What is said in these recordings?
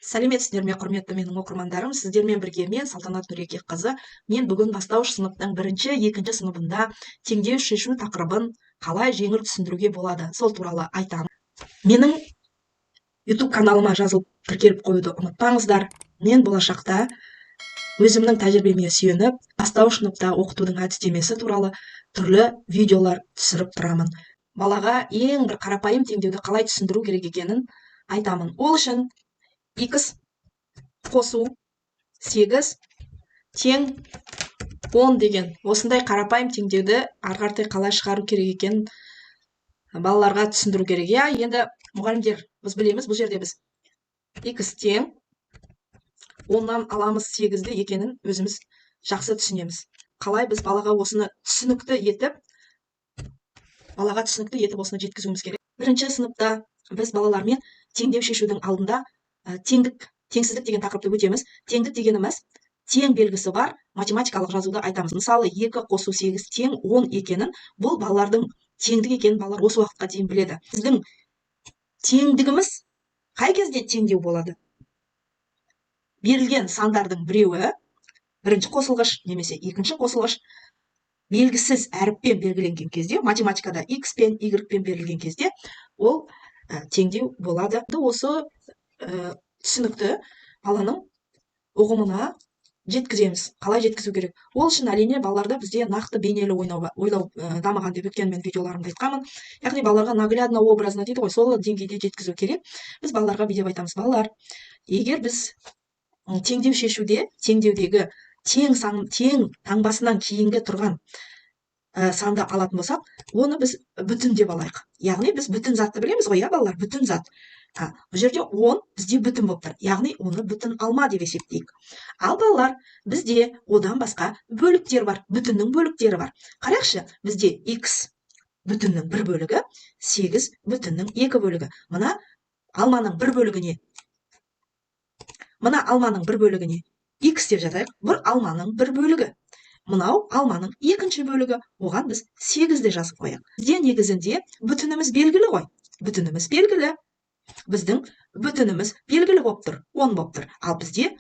Сәлеметсіздер ме, құрметті менің оқырмандарым, сіздермен бірге мен Салтанат Нұрекеқызы. Мен бүгін бастауыш сыныптың бірінші, екінші сыныбында теңдеу шешу тақырыбын қалай жеңіл түсіндіруге болады, сол туралы айтамын. Менің YouTube каналыма жазылып тіркеліп қоюды ұмытпаңыздар. Мен болашақта өзімнің тәжірибеме сүйеніп, бастауыш сыныпта оқытудың әдістемесі туралы түрлі видеолар түсіріп тұрамын. Балаға ең бір қарапайым теңдеуді қалай түсіндіру керек екенін айтамын. Ол үшін x қосу 8 тең 10 деген осындай қарапайым теңдеуді ары қаратай қалай шығару керек екенін балаларға түсіндіру керек. Енді мұғалімдер, біз білеміз, бұл жерде біз x тең 10-нан аламыз 8-ді екенін өзіміз жақсы түсінеміз. Қалай біз балаға осыны түсінікті етіп осыны жеткізуіміз керек. Бірінші сыныпта біз балалармен теңдеу шешудің алдында теңсіздік деген тақырыпты өтеміз. Теңдік дегеніміз тең белгісі бар математикалық жазуды айтамыз. Мысалы 2 қосу 8 тең 10 екенін, бұл балалардың теңдік екенін балалар осы уақытқа дейін біледі. Біздің теңдігіміз қай кезде теңдеу болады? Берілген сандардың біреуі бірінші қосылғыш немесе екінші қосылғыш белгісіз әріппен белгіленген кезде, математикада x пен y пен берілген кезде, ол теңдеу болады. Осы түсінікті баланың ұғымына жеткіземіз. Қалай жеткізу керек? Ол үшін әрине балаларда бізде нақты бейнелі ойлау дамыған деп өткен мен видеоларымда айтқанмын. Яғни балаларға наглядно образно дейді ғой, сол деңгейде жеткізу керек. Біз балаларға бүйтіп айтамыз: балалар, егер біз теңдеу шешуде теңдеудегі тең таңбасынан кейінгі тұрған санды алатын болсақ, оны біз бүтін деп алайық. Яғни біз бүтін затты білеміз ғой, балалар, бүтін зат. Бұл жерде 10 бізде бүтін болып тұр. Яғни оны бүтін алма деп есептейік. Ал балалар, бізде одан басқа бөліктер бар, бүтіннің бөліктері бар. Қарайықшы, бізде x бүтіннің 1 бөлігі, 8 бүтіннің 2 бөлігі. Мына алманың 1 бөлігіне x деп жазайық. Бұл алманың 1 бөлігі. Мынау алманың екінші бөлігі. Оған біз 8-ді жазып қояйық. Бізде негізінде бүтініміз белгілі ғой. Бүтініміз белгілі. Біздің бүтініміз белгілі болып тұр, 10 болып тұр. Ал бізде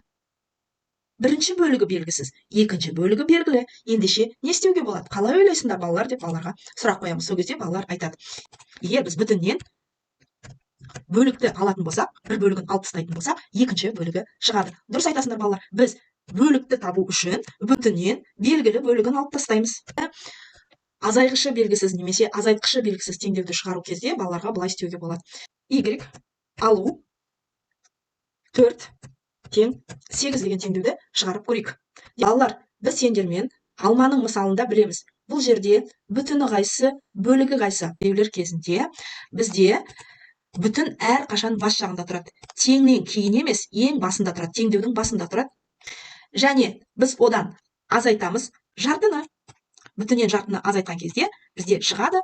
бірінші бөлігі белгісіз, екінші бөлігі белгілі. Ендеше не істеуге болады? Қалай ойлайсыңдар, балалар, деп балаларға сұрақ қоямыз. Сол кезде балалар айтады: егер біз бүтіннен бөлікті алатын болсақ, бір бөлігін алып тастайтын болсақ, екінші бөлігі шығады. Дұрыс айтасыңдар, балалар. Біз бөлікті табу үшін бүтіннен белгілі бөлігін алып тастаймыз. Азайғышы белгісіз немесе азайтқышы белгісіз теңдеуді шығару кезде балаларға былай істеуге болады: y алу 4 тең 8 деген теңдеуді шығарып көрейік. Балалар, біз сендермен алманың мысалында білеміз. Бұл жерде бүтіні қайсы, бөлігі қайсы деулер кезінде бізде бүтін әр қашан бас жағында тұрады. Теңнен кейін емес, ең басында тұрады, теңдеудің басында тұрады. Және біз одан азайтамыз жартыны. Бүтінен жартыны азайтқан кезде бізде шығады.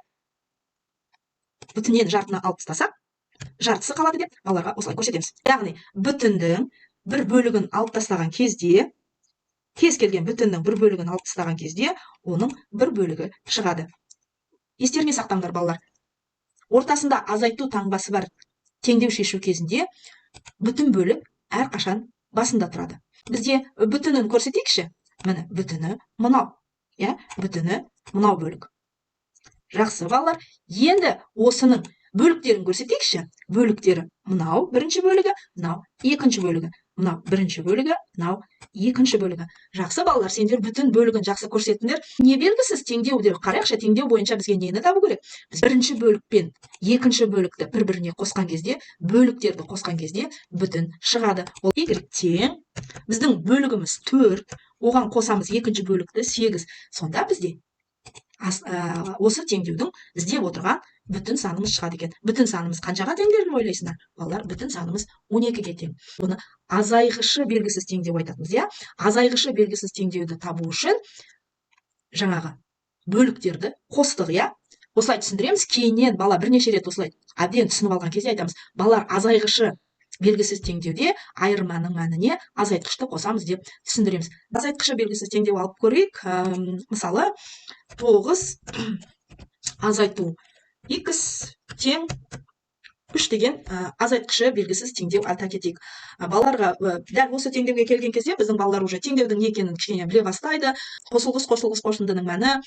Бүтінен жартыны алып тастасақ, жартысы қалады деп балаларға осылай көрсетеміз. Яғни бүтіннің 1 бөлігін алып тастаған кезде, кез келген бүтіннің 1 бөлігін алып тастаған кезде, оның 1 бөлігі шығады. Естеріңе сақтаңдар, балалар. Ортасында азайту таңбасы бар теңдеу шешу кезінде бүтін бөлік әр қашан басында тұрады. Бізде бүтінін көрсетейікші. Міне, бүтіні мынау. Бүтіні мынау бөлік. Жақсы, балалар. Енді осының бөліктерін көрсетейікші. Бөліктері мынау бірінші бөлігі, мынау екінші бөлігі. Мынау бірінші бөлігі, мынау екінші бөлігі. Жақсы, балалар, сендер бүтін бөлігін жақсы көрсетіңдер. Не белгісіз теңдеуді қарайықшы. Теңдеу бойынша бізге нені табу керек? Біз бірінші бөлік пен екінші бөлікті бір-біріне қосқан кезде, бөліктерді қосқан кезде бүтін шығады. Ол y тең, біздің бөлігіміз 4, оған қосамыз екінші бөлікті 8. Сонда бізде осы теңдеудің іздеп отырған бүтін санымыз шығады екен. Бүтін санымыз қаншаға тең деп ойлайсыңдар? Балалар, бүтін санымыз 12-ге тең. Оны азайғышы белгісіз теңдеу айтатынбыз. Азайғышы белгісіз теңдеуді табу үшін жаңағы бөліктерді қостық. Осылай түсіндіреміз. Кейіннен бала бірнеше рет осылай әбден түсініп алған кезде айтамыз: балалар, азайғышы белгісіз теңдеуде айырманың мәніне азайтқышты қосамыз деп түсіндіреміз. Азайтқышы белгісіз теңдеу алып көрейік. Мысалы, 9 азайту x тең 3 деген азайтқышы белгісіз теңдеу айта кетейік. Балаларға дәл осы теңдеуге келген кезде біздің балалар уже теңдеудің не екенін кішкене біле бастайды. Қосылғыш қосындының мәні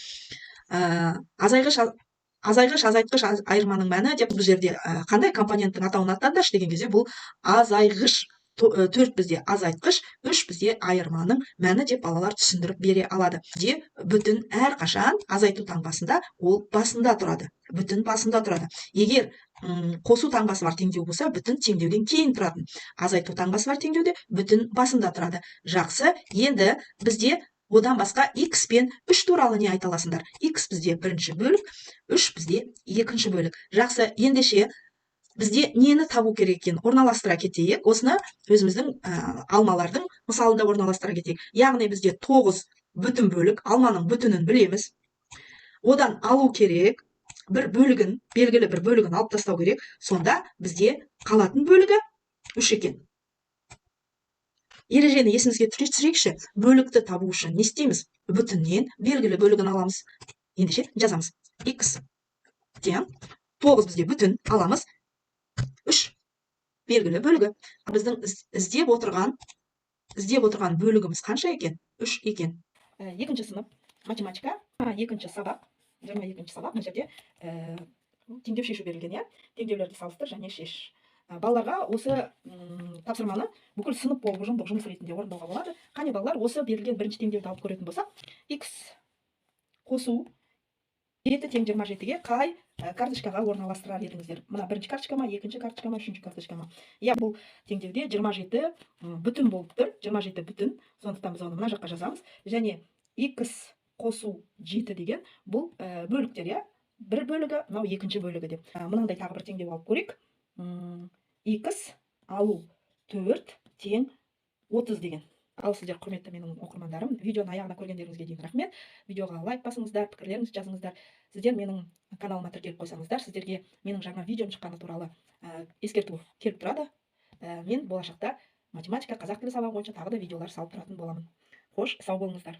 азайғыш азайтқыш айырманың мәні деп бұл жерде қандай компоненттің атауын атаңдаршы деген кезде бұл азайғыш. 4 бізде азайтқыш, 3 бізде айырманың мәні деп балалар түсіндіріп бере алады. Бізде бүтін әрқашан азайту таңбасында ол басында тұрады. Бүтін басында тұрады. Егер қосу таңбасы бар теңдеу болса, бүтін теңдеуден кейін тұратын. Азайту таңбасы бар теңдеуде бүтін басында тұрады. Жақсы, енді бізде одан басқа x пен 3 туралы не айта аласыңдар? X бізде бірінші бөлік, 3 бізде екінші бөлік. Жақсы, ендеше бізде нені табу керек екенін орналастыра кетейік. Осыны өзіміздің алмалардың мысалында орналастыра кетейік. Яғни бізде 9 бүтін бөлік, алманың бүтінін білеміз. Одан алу керек, бір бөлігін, белгілі бір бөлігін алып тастау керек. Сонда бізде қалатын бөлігі 3 екен. Ережені есімізге түсірейікші. Бөлікті табу үшін не істейміз? Бүтіннен белгілі бөлігін аламыз. Ендеше жазамыз. X тең 9 бізде бүтін аламыз. 3 белгілі бөлігі. Біздің іздеп отырған бөлігіміз қанша екен? 3 екен. Екінші сынып математика, екінші сабақ, 22-ші сабақ. Бұл жерде теңдеу шешу берілген, иә? Теңдеулерді салыстыр және шеш. Балаларға осы тапсырманы бүкіл сынып болып ұжымдық жұмыс ретінде орындауға болады. Қане балалар, осы берілген бірінші теңдеуді алып көретін болсақ, x қосу 7 тең 27-ге қай карточкаға орналастырар едіңіздер? Мына бірінші карточка ма, екінші карточка ма, үшінші карточка ма? Иә, бұл теңдеуде 27 бүтін болып тұр. 27 бүтін. Сондықтан біз оны мына жаққа жазамыз. Және x қосу 7 деген бұл бөліктер, иә? Бір бөлігі, мынау екінші бөлігі деп. Мынандай тағы бір теңдеу алып көрейік. X алу 4 тең 30 деген. Ал сіздер, құрметті менің оқырмандарым, видеоны аяғына көргендеріңізге дейін рахмет. Видеоға лайк басыңыздар, пікірлеріңізді жазыңыздар. Сіздер менің каналыма тіркеліп қойсаңыздар, сіздерге менің жаңа видеом шыққаны туралы ескерту келіп тұрады. Мен болашақта математика, қазақ тілі сабағы бойынша тағы да видеолар салып тұратын боламын. Қош, сау болыңыздар.